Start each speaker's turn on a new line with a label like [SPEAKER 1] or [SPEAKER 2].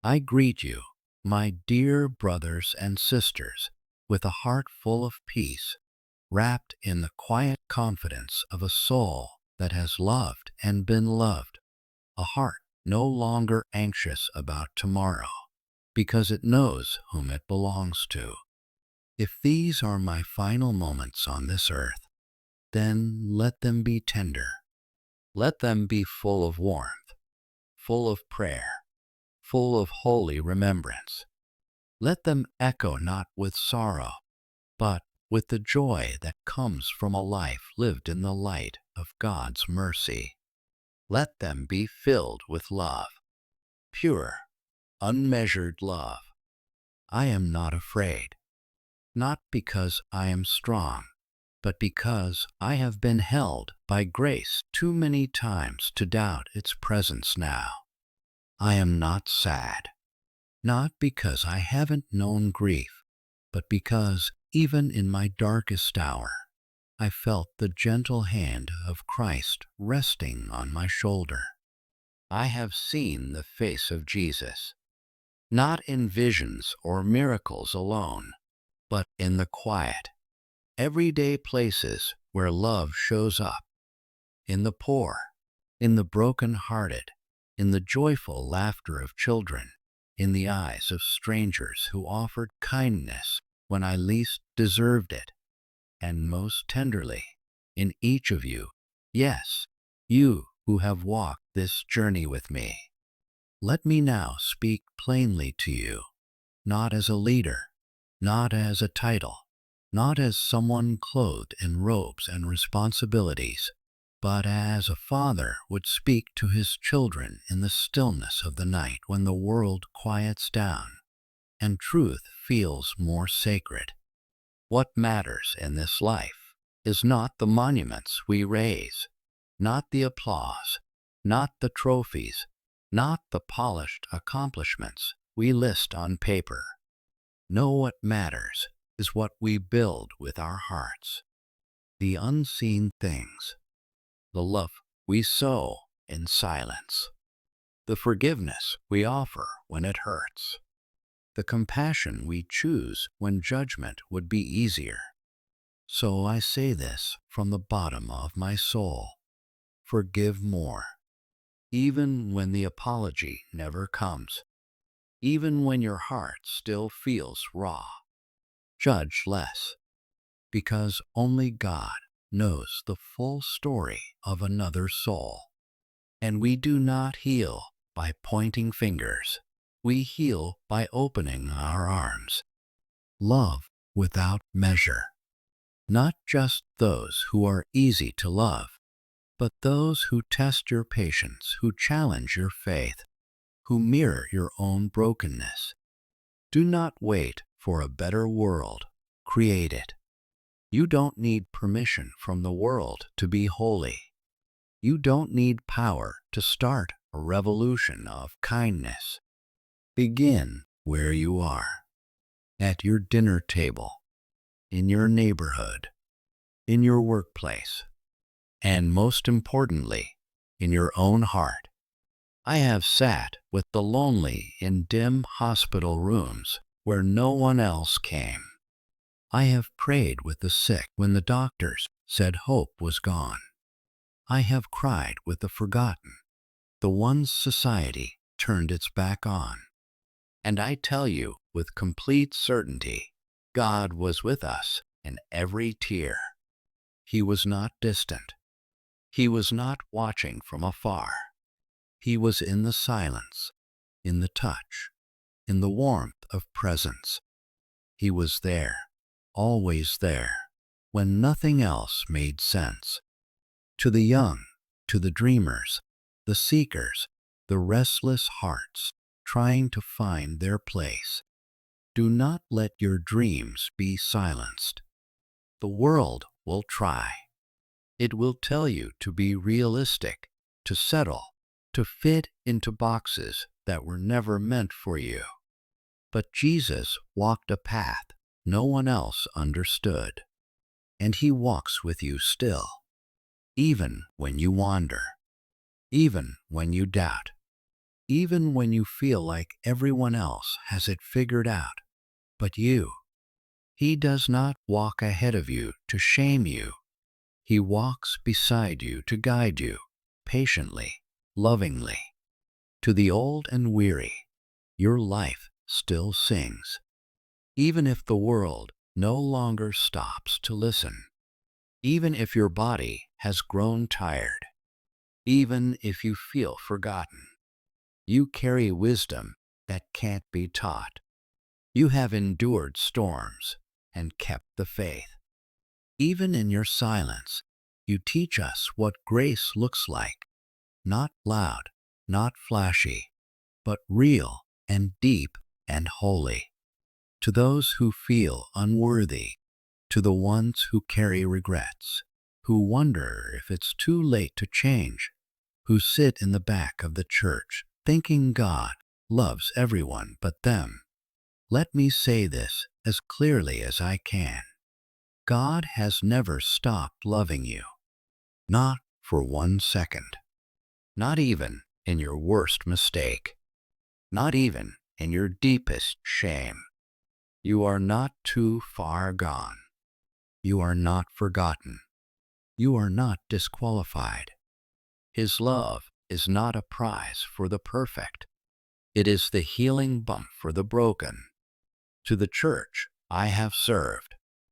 [SPEAKER 1] I greet you, my dear brothers and sisters, with a heart full of peace, wrapped in the quiet confidence of a soul that has loved and been loved, a heart no longer anxious about tomorrow, because it knows whom it belongs to. If these are my final moments on this earth, then let them be tender. Let them be full of warmth, full of prayer, full of holy remembrance. Let them echo not with sorrow, but with the joy that comes from a life lived in the light of God's mercy. Let them be filled with love, pure, unmeasured love. I am not afraid, not because I am strong, but because I have been held by grace too many times to doubt its presence now. I am not sad, not because I haven't known grief, but because even in my darkest hour, I felt the gentle hand of Christ resting on my shoulder. I have seen the face of Jesus, not in visions or miracles alone, but in the quiet, everyday places where love shows up, in the poor, in the broken-hearted, in the joyful laughter of children, in the eyes of strangers who offered kindness when I least deserved it, and most tenderly, in each of you, yes, you who have walked this journey with me. Let me now speak plainly to you, not as a leader, not as a title, not as someone clothed in robes and responsibilities, but as a father would speak to his children in the stillness of the night when the world quiets down and truth feels more sacred. What matters in this life is not the monuments we raise, not the applause, not the trophies, not the polished accomplishments we list on paper. No, what matters is what we build with our hearts, the unseen things, the love we sow in silence, the forgiveness we offer when it hurts, the compassion we choose when judgment would be easier. So I say this from the bottom of my soul: forgive more, even when the apology never comes, even when your heart still feels raw. Judge less, because only God knows the full story of another soul. And we do not heal by pointing fingers. We heal by opening our arms. Love without measure. Not just those who are easy to love, but those who test your patience, who challenge your faith, who mirror your own brokenness. Do not wait for a better world. Create it. You don't need permission from the world to be holy. You don't need power to start a revolution of kindness. Begin where you are, at your dinner table, in your neighborhood, in your workplace, and most importantly, in your own heart. I have sat with the lonely in dim hospital rooms where no one else came. I have prayed with the sick when the doctors said hope was gone. I have cried with the forgotten, the ones society turned its back on. And I tell you with complete certainty, God was with us in every tear. He was not distant. He was not watching from afar. He was in the silence, in the touch, in the warmth of presence. He was there, always there, when nothing else made sense. To the young, to the dreamers, the seekers, the restless hearts trying to find their place, do not let your dreams be silenced. The world will try. It will tell you to be realistic, to settle, to fit into boxes that were never meant for you. But Jesus walked a path no one else understood, and he walks with you still, even when you wander, even when you doubt, even when you feel like everyone else has it figured out but you. He does not walk ahead of you to shame you. He walks beside you to guide you, patiently, lovingly. To the old and weary, your life still sings, even if the world no longer stops to listen, even if your body has grown tired, even if you feel forgotten. You carry wisdom that can't be taught. You have endured storms and kept the faith. Even in your silence, you teach us what grace looks like, not loud, not flashy, but real and deep and holy. To those who feel unworthy, to the ones who carry regrets, who wonder if it's too late to change, who sit in the back of the church thinking God loves everyone but them, let me say this as clearly as I can. God has never stopped loving you, not for 1 second, not even in your worst mistake, not even in your deepest shame. You are not too far gone. You are not forgotten. You are not disqualified. His love is not a prize for the perfect. It is the healing balm for the broken. To the church I have served,